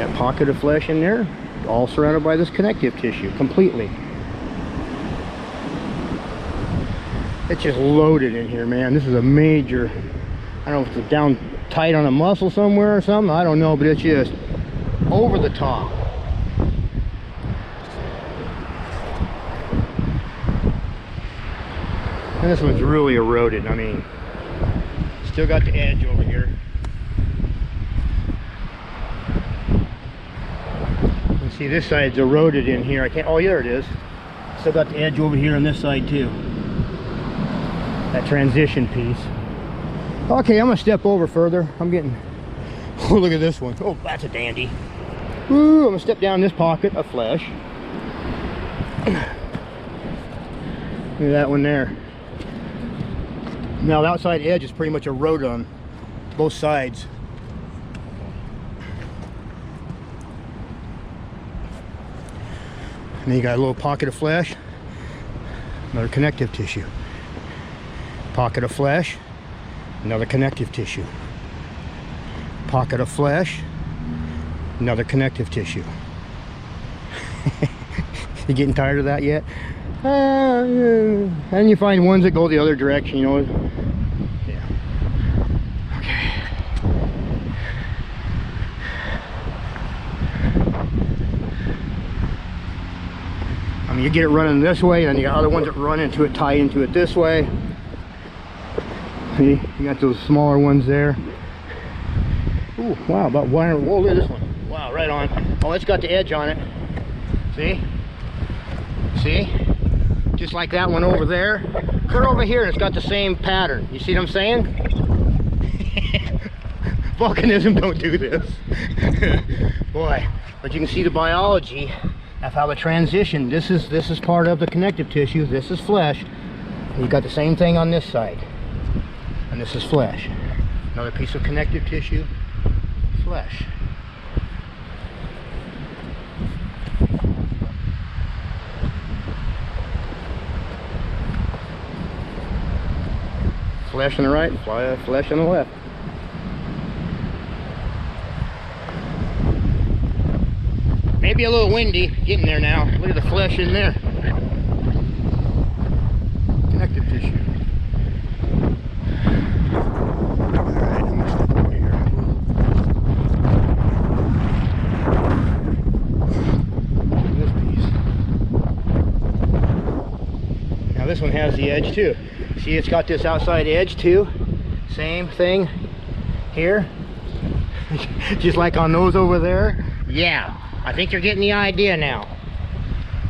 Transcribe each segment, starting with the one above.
That pocket of flesh in there, all surrounded by this connective tissue completely. It's just loaded in here, man. This is a major, I don't know if it's down tight on a muscle somewhere or something, I don't know, but it's just over the top. And this one's really eroded. I mean, still got the edge over here. You can see this side's eroded in here. I can't, oh, there it is. Still got the edge over here on this side too. That transition piece. Okay, I'm gonna step over further. I'm getting, oh, look at this one. Oh, that's a dandy. Ooh, I'm gonna step down this pocket of flesh. Look at that one there. Now the outside edge is pretty much eroded on both sides. And then you got a little pocket of flesh, another connective tissue. Pocket of flesh, another connective tissue. Pocket of flesh, another connective tissue. You getting tired of that yet? And you find ones that go the other direction, you know. Yeah. Okay. I mean, you get it running this way, and then you got other ones that run into it, tie into it this way. See, you got those smaller ones there. Ooh, wow, about one. Whoa, look at this one. Wow, right on. Oh, it's got the edge on it. See? See? Just like that one over there. Put it over here and it's got the same pattern. You see what I'm saying? Volcanism don't do this. Boy, but you can see the biology of how the transition, this is part of the connective tissue, this is flesh. You've got the same thing on this side. And this is flesh. Another piece of connective tissue, flesh. Flesh on the right, flesh on the left. Maybe a little windy, getting there now. Look at the flesh in there. Connective tissue. Alright, I'm gonna step over here. This piece. Now this one has the edge too. See, it's got this outside edge too. Same thing here. Just like on those over there. Yeah, I think you're getting the idea now.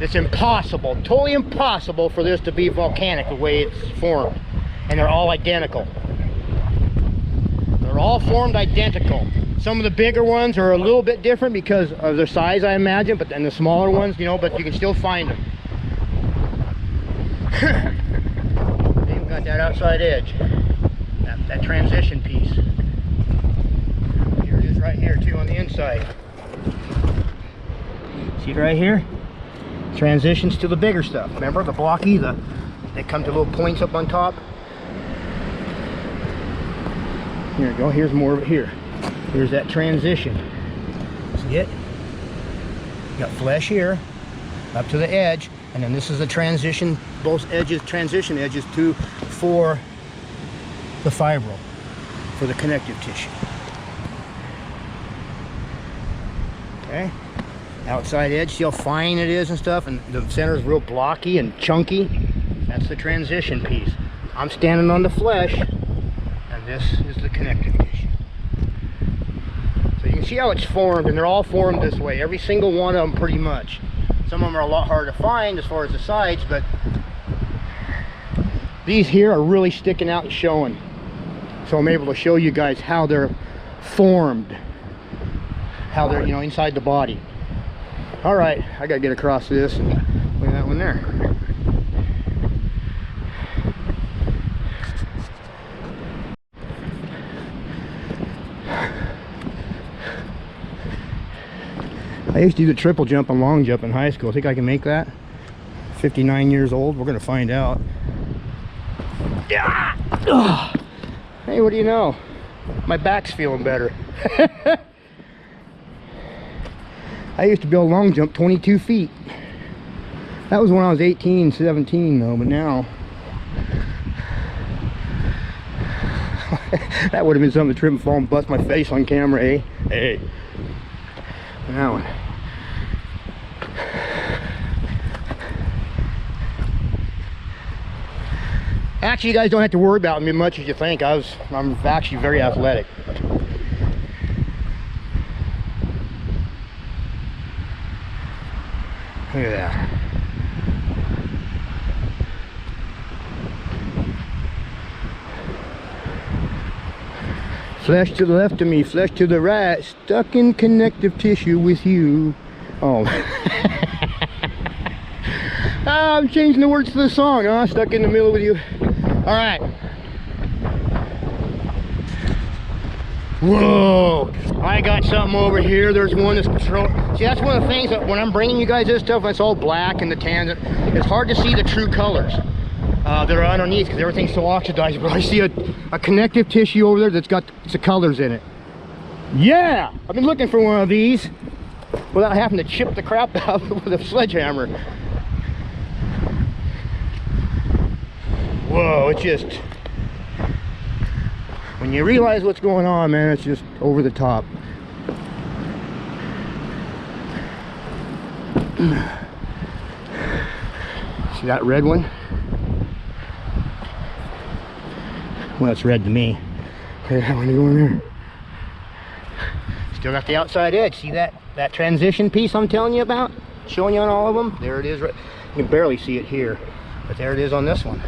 It's impossible, totally impossible for this to be volcanic the way it's formed. And they're all identical. They're all formed identical. Some of the bigger ones are a little bit different because of their size, I imagine, but then the smaller ones, you know, but you can still find them. Got that outside edge, that transition piece. Here it is right here too on the inside. See it right here? Transitions to the bigger stuff. Remember the blocky, they come to little points up on top. Here we go, here's more of it here. Here's that transition. See it? You got flesh here, up to the edge. And then this is the transition, both edges, transition edges for the fibril, for the connective tissue. Okay, outside edge, see how fine it is and stuff, and the center is real blocky and chunky. That's the transition piece. I'm standing on the flesh, and this is the connective tissue. So you can see how it's formed, and they're all formed this way, every single one of them pretty much. Some of them are a lot harder to find as far as the sides, but these here are really sticking out and showing. So I'm able to show you guys how they're formed, how they're, you know, inside the body. All right, I gotta get across this, and look at that one there. I used to do the triple jump and long jump in high school. I think I can make that. 59 years old. We're gonna find out. Yeah. Ugh. Hey, what do you know? My back's feeling better. I used to be able to long jump 22 feet. That was when I was 18, 17 though, but now that would have been something to trip and fall and bust my face on camera, eh? Hey. That one. Actually, you guys don't have to worry about me much as you think. I'm actually very athletic. Look at that. Flesh to the left of me, flesh to the right, stuck in connective tissue with you. Oh. I'm changing the words to the song, huh? Stuck in the middle with you. All right. Whoa. I got something over here. There's one that's controlled. See, that's one of the things that when I'm bringing you guys this stuff, it's all black and the tans. It's hard to see the true colors that are underneath because everything's so oxidized. But I see a connective tissue over there that's got the colors in it. Yeah, I've been looking for one of these without having to chip the crap out with a sledgehammer. Whoa, it's just, when you realize what's going on, man, it's just over the top. See that red one? Well, it's red to me. Okay, I want to go in there. Still got the outside edge. See that transition piece I'm telling you about? Showing you on all of them? There it is. You can barely see it here, but there it is on this one.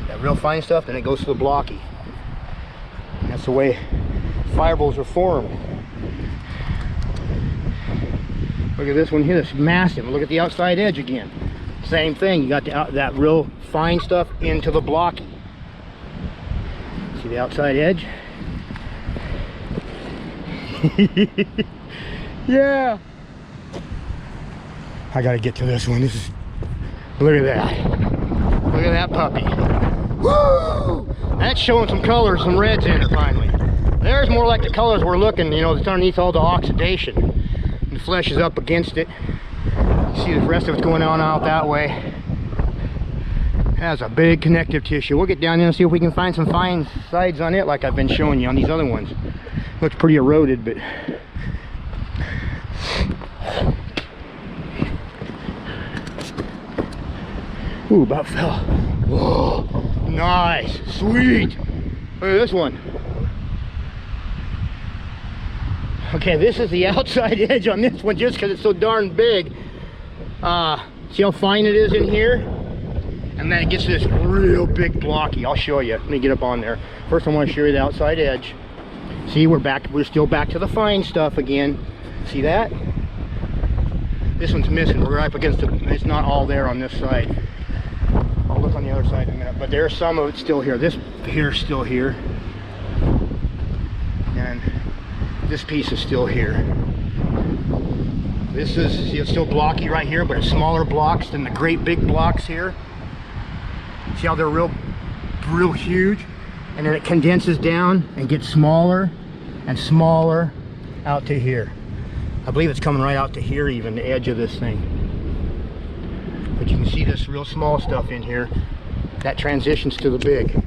That real fine stuff, then it goes to the blocky. And that's the way fireballs are formed. Look at this one here, it's massive. Look at the outside edge again. Same thing, you got that real fine stuff into the blocky. See the outside edge? Yeah. I gotta get to this one. Look at that. Look at that puppy. Woo! That's showing some colors, some reds in it finally. There's more like the colors we're looking, you know, it's underneath all the oxidation. The flesh is up against it. You see the rest of it's going on out that way. Has a big connective tissue. We'll get down there and see if we can find some fine sides on it like I've been showing you on these other ones. Looks pretty eroded, but ooh, about fell. Whoa, nice, sweet. Look at this one. Okay, this is the outside edge on this one just because it's so darn big. See how fine it is in here? And then it gets this real big blocky. I'll show you. Let me get up on there. First I want to show you the outside edge. See, we're still back to the fine stuff again. See that? This one's missing. We're right up against it. It's not all there on this side. I'll look on the other side in a minute. But there's some of it still here. This here's still here. And this piece is still here. This is, see, it's still blocky right here, but it's smaller blocks than the great big blocks here. See how they're real huge? And then it condenses down and gets smaller and smaller out to here. I believe it's coming right out to here even, the edge of this thing. But you can see this real small stuff in here. That transitions to the big.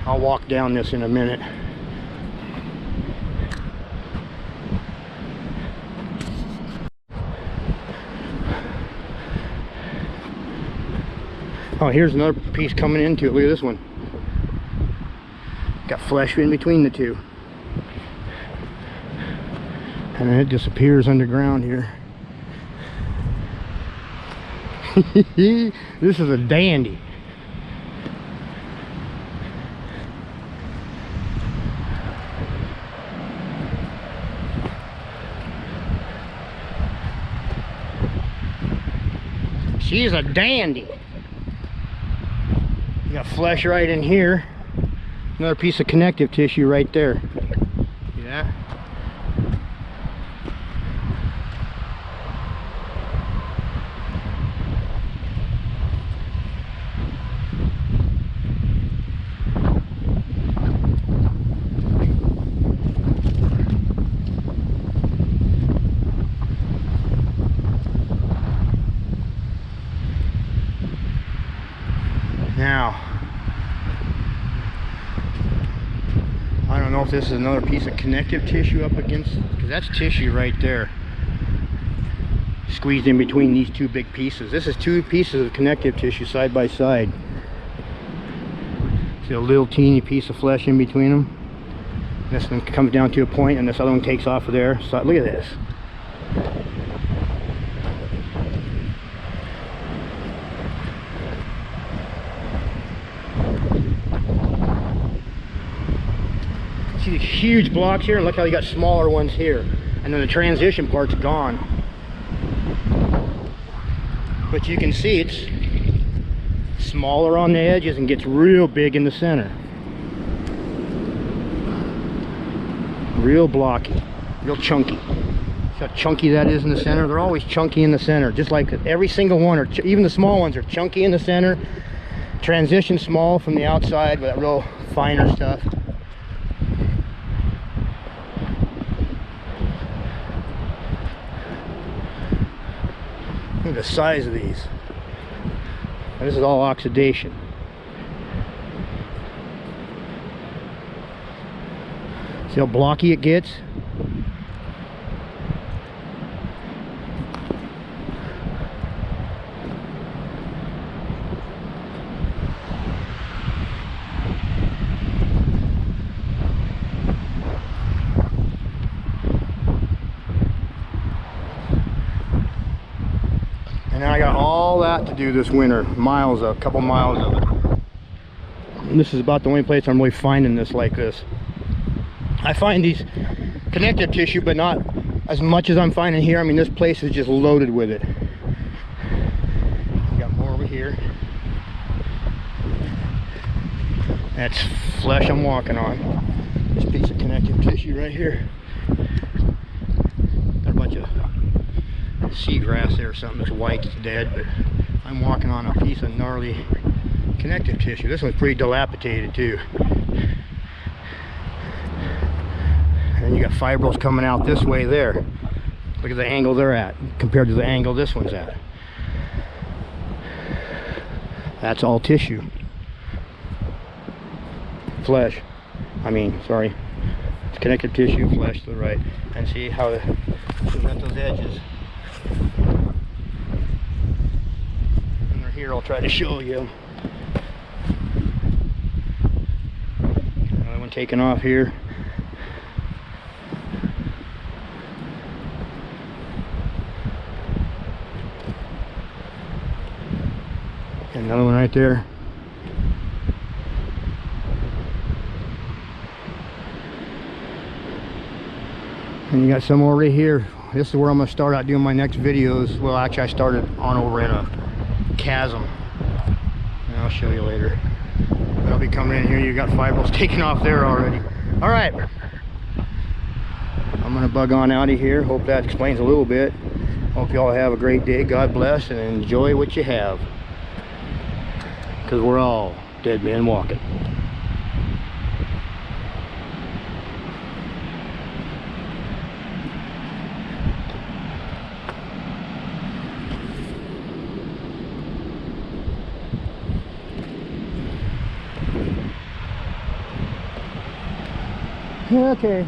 I'll walk down this in a minute. Oh, here's another piece coming into it. Look at this one. Got flesh in between the two. And then it disappears underground here. This is a dandy. She's a dandy. You got flesh right in here. Another piece of connective tissue right there. See that? Now, I don't know if this is another piece of connective tissue up against, because that's tissue right there, squeezed in between these two big pieces. This is two pieces of connective tissue side by side. See a little teeny piece of flesh in between them. This one comes down to a point and this other one takes off of there. So look at this. See these huge blocks here, and look how you got smaller ones here, and then the transition part's gone. But you can see it's smaller on the edges and gets real big in the center. Real blocky, real chunky. See how chunky that is in the center? They're always chunky in the center, just like every single one, or even the small ones are chunky in the center. Transition small from the outside with that real finer stuff. Look at the size of these. And this is all oxidation. See how blocky it gets? And I got all that to do this winter, miles, a couple miles of it. And this is about the only place I'm really finding this like this. I find these connective tissue, but not as much as I'm finding here. I mean, this place is just loaded with it. Got more over here. That's flesh I'm walking on. This piece of connective tissue right here. Got a bunch of seagrass there or something that's white, it's dead, but I'm walking on a piece of gnarly connective tissue. This one's pretty dilapidated too. And you got fibrils coming out this way there. Look at the angle they're at compared to the angle this one's at. That's all tissue. Flesh. I mean, sorry. It's connective tissue, flesh to the right. And see how it's got those edges. And they're here, I'll try to show you. Another one taking off here. Another one right there. And you got some over here. This is where I'm going to start out doing my next videos. Well, actually I started on over in a chasm. And I'll show you later. But I'll be coming in here. You got fibrils taken off there already. Alright. I'm going to bug on out of here. Hope that explains a little bit. Hope you all have a great day. God bless and enjoy what you have. Because we're all dead men walking. Okay.